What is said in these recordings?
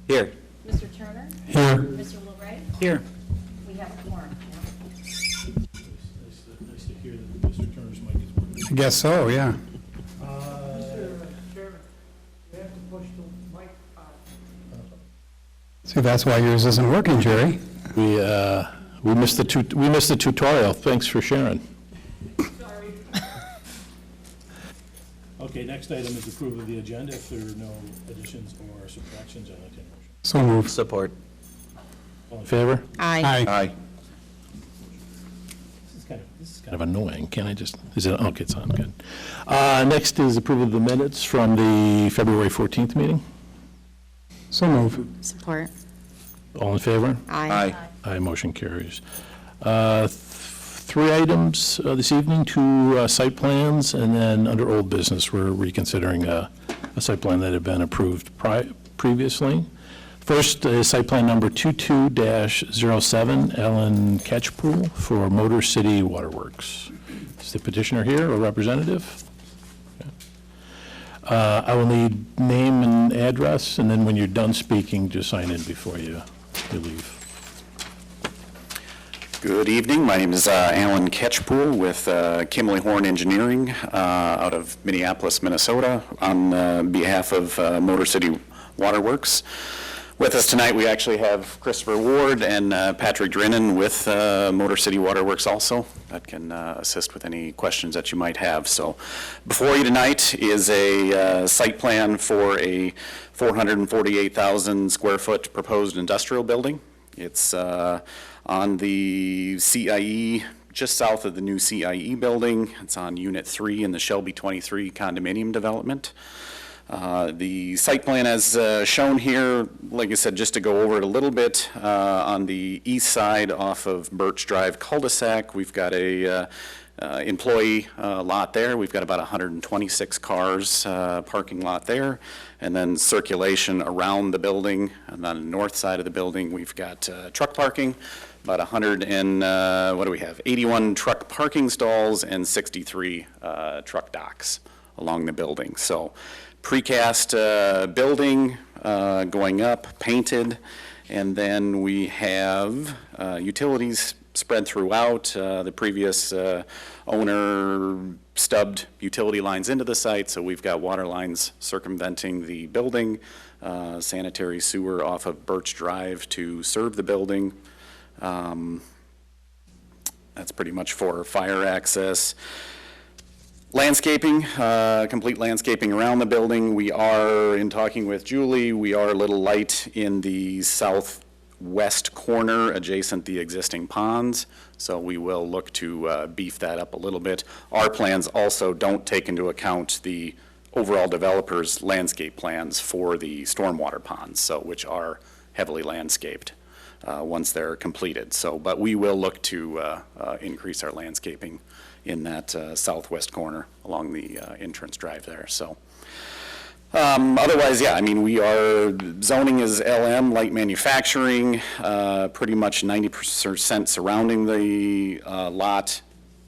Here. Mr. Turner? Here. Mr. Lilray? Here. We have a quorum. Nice to hear that Mr. Turner's mic is working. I guess so, yeah. Mr. Chairman, you have to push the mic out. See, that's why yours isn't working, Jerry. We missed the tutorial. Thanks for sharing. Sorry. Okay, next item is approval of the agenda. If there are no additions or subtractions, I'll entertain a motion. So moved. Support. All in favor? Aye. Aye. This is kind of annoying. Can I just, is it, okay, it's on, good. Next is approval of the minutes from the February 14th meeting. So moved. Support. All in favor? Aye. Aye, motion carries. Three items this evening, two site plans, and then under old business, we're reconsidering a site plan that had been approved previously. First is site plan number 22-07, Ellen Catchpool for Motor City Waterworks. Is the petitioner here or representative? Okay. I will need name and address, and then when you're done speaking, just sign in before you leave. Good evening. My name is Alan Catchpool with Kimley Horn Engineering out of Minneapolis, Minnesota, on behalf of Motor City Waterworks. With us tonight, we actually have Christopher Ward and Patrick Drinnen with Motor City Waterworks also that can assist with any questions that you might have. So before you tonight is a site plan for a 448,000 square foot proposed industrial building. It's on the CIE, just south of the new CIE building. It's on Unit 3 in the Shelby 23 condominium development. The site plan as shown here, like I said, just to go over it a little bit, on the east side off of Birch Drive cul-de-sac, we've got a employee lot there. We've got about 126 cars parking lot there, and then circulation around the building. And on the north side of the building, we've got truck parking, about 100 and, what do we have, 81 truck parking stalls and 63 truck docks along the building. So precast building going up, painted, and then we have utilities spread throughout. The previous owner stubbed utility lines into the site, so we've got water lines circumventing the building, sanitary sewer off of Birch Drive to serve the building. That's pretty much for fire access. Landscaping, complete landscaping around the building. We are, in talking with Julie, we are a little light in the southwest corner adjacent the existing ponds, so we will look to beef that up a little bit. Our plans also don't take into account the overall developer's landscape plans for the stormwater ponds, so which are heavily landscaped once they're completed. So, but we will look to increase our landscaping in that southwest corner along the entrance drive there. So otherwise, yeah, I mean, we are, zoning is LM, light manufacturing, pretty much 90% surrounding the lot.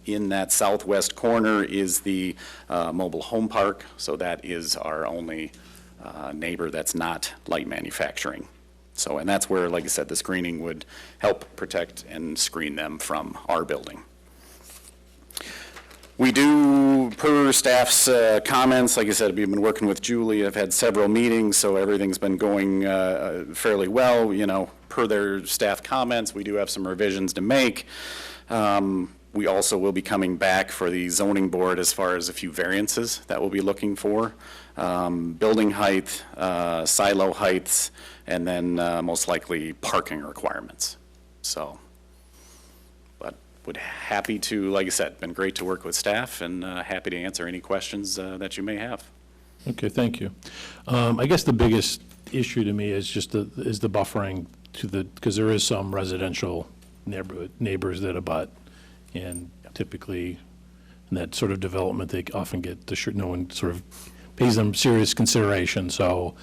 In that southwest corner is the mobile home park, so that is our only neighbor that's not light manufacturing. So, and that's where, like I said, the screening would help protect and screen them from our building. We do, per staff's comments, like I said, we've been working with Julie. I've had several meetings, so everything's been going fairly well. You know, per their staff comments, we do have some revisions to make. We also will be coming back for the zoning board as far as a few variances that we'll be looking for. Building height, silo heights, and then most likely parking requirements. So. Would happy to, like I said, been great to work with staff and happy to answer any questions that you may have. Okay, thank you. I guess the biggest issue to me is just the buffering to the, because there is some residential neighbors that abut, and typically in that sort of development, they often get no one sort of pays them serious consideration. So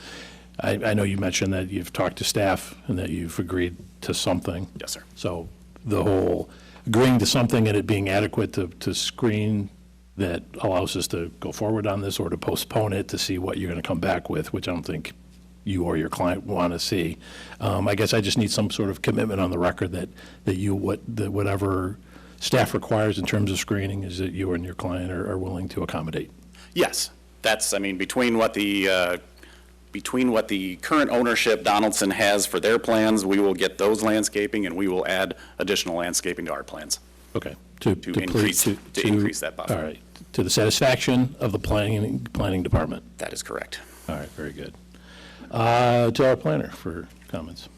I know you mentioned that you've talked to staff and that you've agreed to something. Yes, sir. So the whole agreeing to something and it being adequate to screen that allows us to go forward on this, or to postpone it to see what you're going to come back with, which I don't think you or your client want to see. I guess I just need some sort of commitment on the record that whatever staff requires in terms of screening is that you and your client are willing to accommodate. Yes, that's, I mean, between what the current ownership Donaldson has for their plans, we will get those landscaping, and we will add additional landscaping to our plans. Okay. To increase that buffer. All right. To the satisfaction of the planning department. That is correct. All right, very good. To our planner for comments.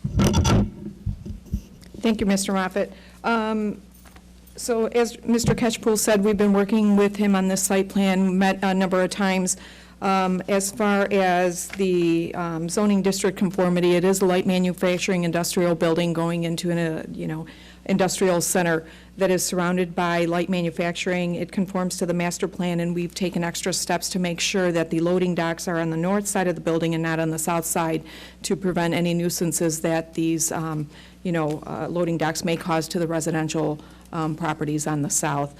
Thank you, Mr. Moffett. So as Mr. Ketchpool said, we've been working with him on this site plan, met a number of times. As far as the zoning district conformity, it is a light manufacturing industrial building going into an, industrial center that is surrounded by light manufacturing. It conforms to the master plan, and we've taken extra steps to make sure that the loading docks are on the north side of the building and not on the south side to prevent any nuisances that these, loading docks may cause to the residential properties on the south.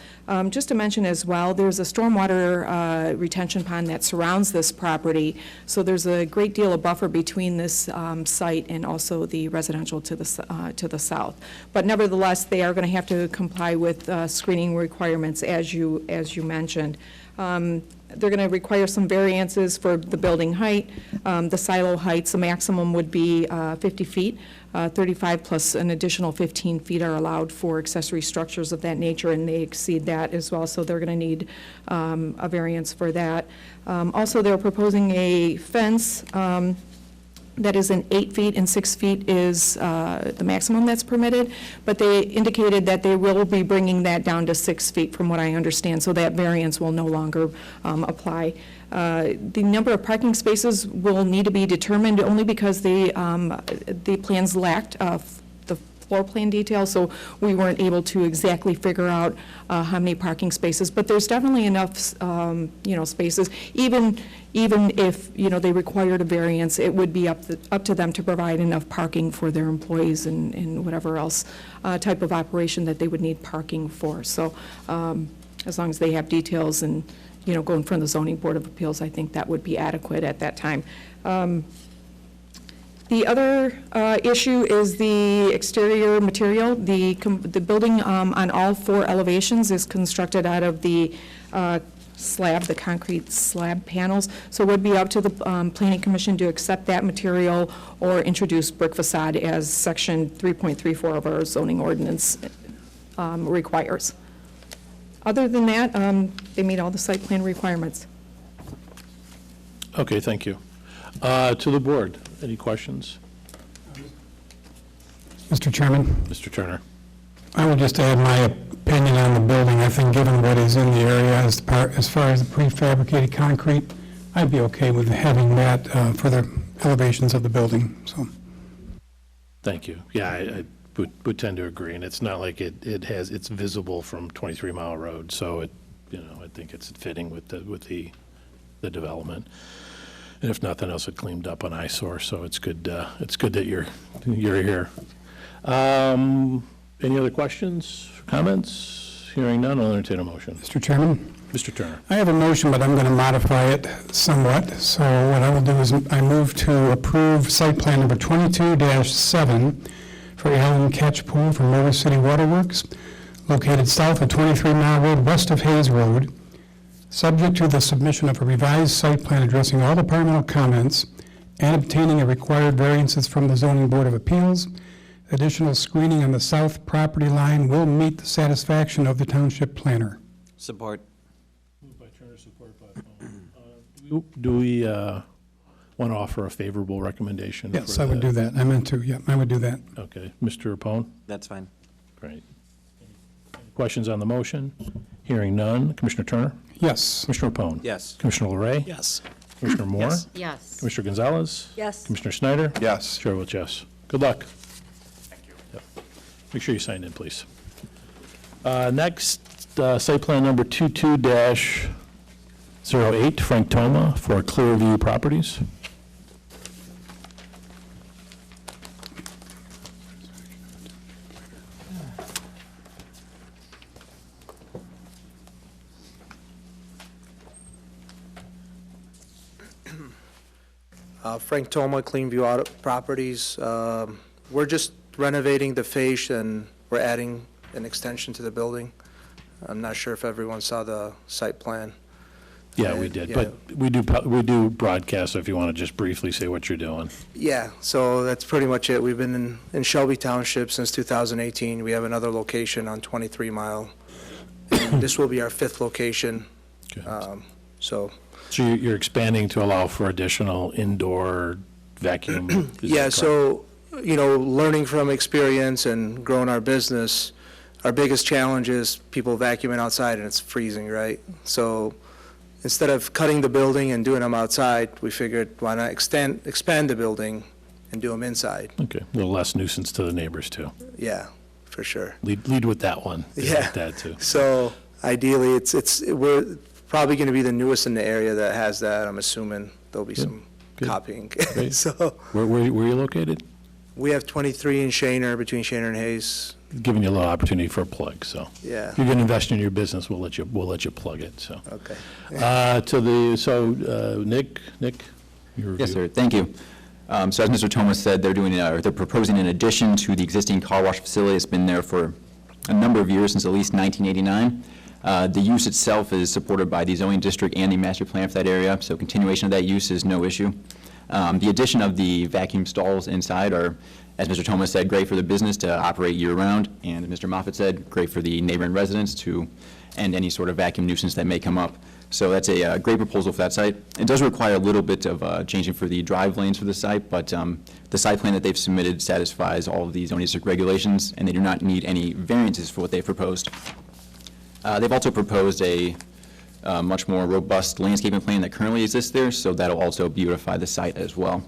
Just to mention as well, there's a stormwater retention pond that surrounds this property, so there's a great deal of buffer between this site and also the residential to the south. But nevertheless, they are going to have to comply with screening requirements, as you mentioned. They're going to require some variances for the building height. The silo heights, the maximum would be 50 feet. 35 plus an additional 15 feet are allowed for accessory structures of that nature, and they exceed that as well, so they're going to need a variance for that. Also, they're proposing a fence that is in 8 feet, and 6 feet is the maximum that's permitted, but they indicated that they will be bringing that down to 6 feet from what I understand, so that variance will no longer apply. The number of parking spaces will need to be determined only because the plans lacked the floor plan details, so we weren't able to exactly figure out how many parking spaces, but there's definitely enough spaces. Even if they required a variance, it would be up to them to provide enough parking for their employees and whatever else type of operation that they would need parking for. So as long as they have details and go in front of the Zoning Board of Appeals, I think that would be adequate at that time. The other issue is the exterior material. The building on all 4 elevations is constructed out of the slab, the concrete slab panels, so it would be up to the Planning Commission to accept that material or introduce brick facade as Section 3.34 of our zoning ordinance requires. Other than that, they meet all the site plan requirements. Okay, thank you. To the board, any questions? Mr. Chairman, Mr. Turner? I would just add my opinion on the building. I think given what is in the area as far as the prefabricated concrete, I'd be okay with having that for the elevations of the building, so. Thank you. Yeah, I would tend to agree, and it's not like it's visible from 23 Mile Road, so I think it's fitting with the development. And if nothing else, it cleaned up an eyesore, so it's good that you're here. Any other questions, comments? Hearing none, I'll entertain a motion. Mr. Chairman? Mr. Turner. I have a motion, but I'm going to modify it somewhat. So what I will do is I move to approve site plan number 22-7 for Alan Catchpool from Motor City Waterworks, located south of 23 Mile Road, west of Hayes Road, subject to the submission of a revised site plan addressing all departmental comments and obtaining a required variances from the Zoning Board of Appeals. Additional screening on the south property line will meet the satisfaction of the township planner. Support. Moved by Turner, support by Pone. Do we want to offer a favorable recommendation? Yes, for I would do that. I meant to, yeah, I would do that. Okay. Mr. Pone? That's fine. Great. Any questions on the motion? Hearing none. Commissioner Turner? Yes. Commissioner Pone? Yes. Commissioner LeRae? Yes. Commissioner Moore? Yes. Commissioner Gonzalez? Yes. Commissioner Snyder? Yes. Chair votes yes. Good luck. Thank you. Make sure you sign in, please. Next, site plan number 22-08, Frank Toma for Clearview Properties. Frank Toma, Cleanview Auto Properties. We're just renovating the fascia, and we're adding an extension to the building. I'm not sure if everyone saw the site plan. Yeah, we did, Yeah. but we do broadcast, so if you want to just briefly say what you're doing. Yeah, so that's pretty much it. We've been in Shelby Township since 2018. We have another location on 23 Mile. And this will be our 5th location. Okay. So, So you're expanding to allow for additional indoor vacuum? is that yeah, correct? so, learning from experience and growing our business, our biggest challenge is people vacuuming outside and it's freezing, right? So instead of cutting the building and doing them outside, we figured why not expand the building and do them inside? Okay, a little less nuisance to the neighbors, too. Yeah, for sure. Lead with that one. I Yeah. like that, too. So ideally, we're probably going to be the newest in the area that has that. I'm assuming there'll be some good. copying. Great. So Where are you located? we have 23 in Shaner, between Shaner and Hayes. Giving you a little opportunity for a plug, so. Yeah. If you're going to invest in your business, we'll let you plug it, so. Okay. Nick, your review. Yes, sir. Thank you. So as Mr. Thomas said, they're proposing an addition to the existing car wash facility. It's been there for a number of years, since at least 1989. The use itself is supported by the zoning district and the master plan for that area, so continuation of that use is no issue. The addition of the vacuum stalls inside are, as Mr. Thomas said, great for the business to operate year-round, and as Mr. Moffett said, great for the neighboring residents to end any sort of vacuum nuisance that may come up. So that's a great proposal for that site. It does require a little bit of changing for the drive lanes for the site, but the site plan that they've submitted satisfies all of the zoning district regulations, and they do not need any variances for what they've proposed. They've also proposed a much more robust landscaping plan that currently exists there, so that'll also beautify the site as well.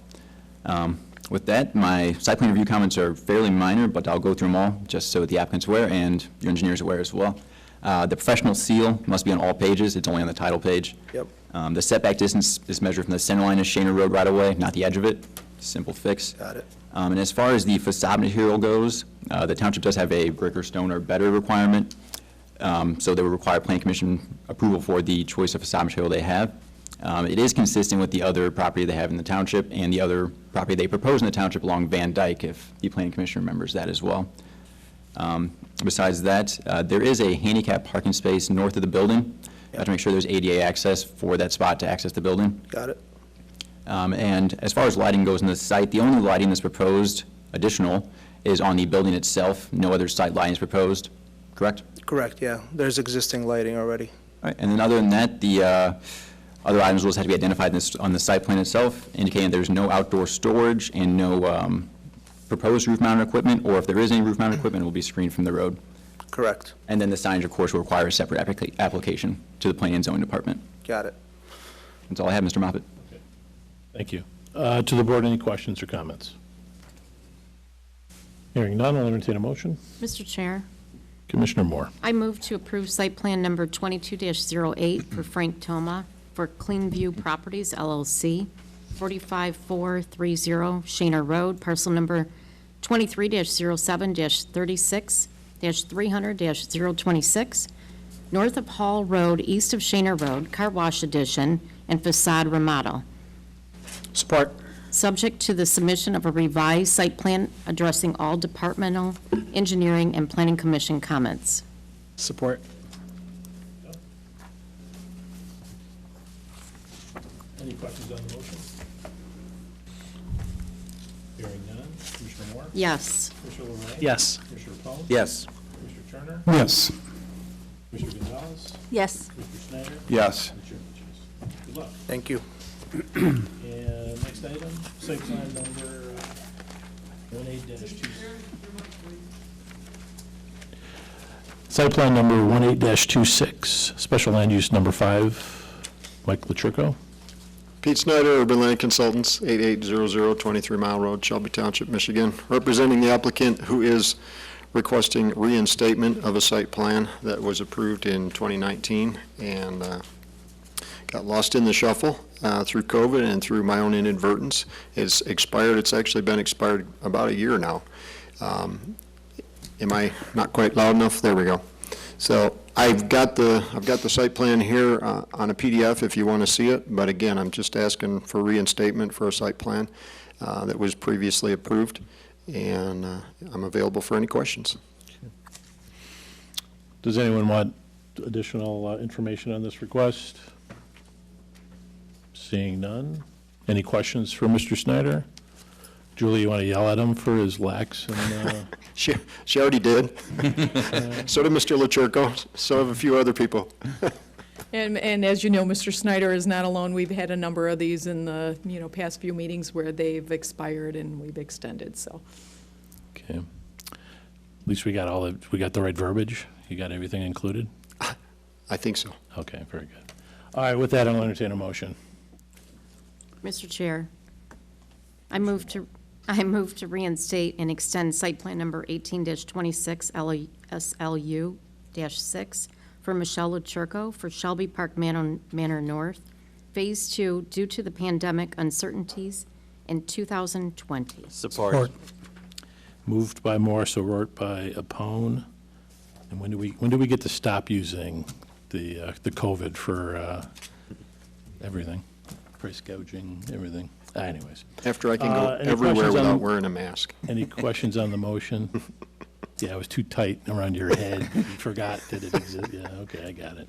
With that, my site plan review comments are fairly minor, but I'll go through them all just so the applicant's aware and your engineer's aware as well. The professional seal must be on all pages. It's only on the title page. Yep. The setback distance is measured from the center line of Shaner Road right away, not the edge of it. Simple fix. Got it. And as far as the facade material goes, the township does have a brick or stone or better requirement. So they would require Planning Commission approval for the choice of facade material they have. It is consistent with the other property they have in the township and the other property they propose in the township along Van Dyke, if the Planning Commission remembers that as well. Besides that, there is a handicap parking space north of the building. You have to make sure there's ADA access for that spot to access the building. Got it. And as far as lighting goes in the site, the only lighting that's proposed additional is on the building itself. No other site lighting is proposed, correct? Correct, yeah. There's existing lighting already. All right, and then other than that, the other items will just have to be identified on the site plan itself, indicating there's no outdoor storage and no proposed roof-mounted equipment, or if there is any roof-mounted equipment, it will be screened from the road. Correct. And then the signage, of course, will require a separate application to the Planning and Zoning Department. Got it. That's all I have, Mr. Moffett. Thank you. To the board, any questions or comments? Hearing none, I'll entertain a motion. Mr. Chair, Commissioner Moore. I move to approve site plan number 22-08 for Frank Toma for Cleanview Properties LLC, 45430 Shaner Road, parcel number 23-07-36-300-026, north of Hall Road, east of Shaner Road, car wash addition and facade remodel. Support. Subject to the submission of a revised site plan addressing all departmental, engineering, and planning commission comments. Support. Any questions on the motion? Hearing none. Commissioner Moore? Yes. Commissioner LeRae? Yes. Commissioner Poe? Yes. Commissioner Turner? Yes. Commissioner Gonzalez? Yes. Mr. Snyder? Yes. And the chair votes yes. Good luck. Thank you. And next item, site plan number 18-2. Site plan number 18-26, special land use number 5, Mike Latrico. Pete Snyder, Urban Land Consultants, 8800 23 Mile Road, Shelby Township, Michigan, representing the applicant who is requesting reinstatement of a site plan that was approved in 2019 and got lost in the shuffle through COVID and through my own inadvertence. It's expired. It's actually been expired about a year now. Am I not quite loud enough? There we go. So I've got the site plan here on a PDF if you want to see it, but again, I'm just asking for reinstatement for a site plan that was previously approved, and I'm available for any questions. Does anyone want additional information on this request? Seeing none. Any questions for Mr. Snyder? Julie, you want to yell at him for his lax? And, She already did. So did Mr. LaChurco, so have a few other people. And as you know, Mr. Snyder is not alone. We've had a number of these in the, past few meetings where they've expired and we've extended, so. Okay. At least we got the right verbiage? You got everything included? I think so. Okay, very good. All right, with that, I'll entertain a motion. Mr. Chair, I move to reinstate and extend site plan number 18-26 SLU-6 for Michelle LaChurco for Shelby Park Manor North, Phase 2, due to the pandemic uncertainties in 2020. Support. Moved by Morse, O'Rourke by Apone. And when do we get to stop using the COVID for everything? Price gouging, everything. Anyways. After I can go Any everywhere questions without on- wearing a mask. Any questions on the motion? Yeah, it was too tight around your head. You forgot that it existed. Yeah, okay, I got it.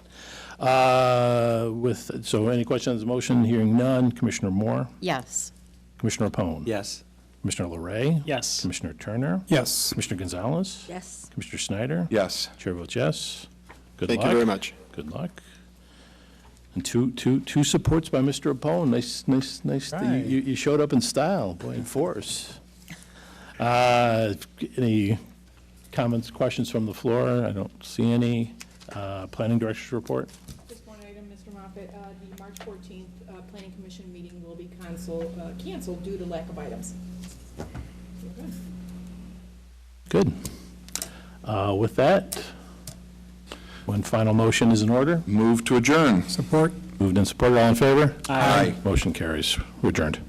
So any questions on the motion? Hearing none. Commissioner Moore? Yes. Commissioner Apone? Yes. Commissioner LeRae? Yes. Commissioner Turner? Yes. Commissioner Gonzalez? Yes. Commissioner Snyder? Yes. Chair votes yes. Good luck. Thank you very much. Good luck. And two supports by Mr. Apone. Nice. Right. You showed up in style, boy, in force. Any comments, questions from the floor? I don't see any. Planning Director's report? Just one item, Mr. Moffett, the March 14th Planning Commission meeting will be canceled due to lack of items. Good. With that, one final motion is in order. Move to adjourn. Support. Moved and supported. All in favor? Aye. Motion carries. We're adjourned.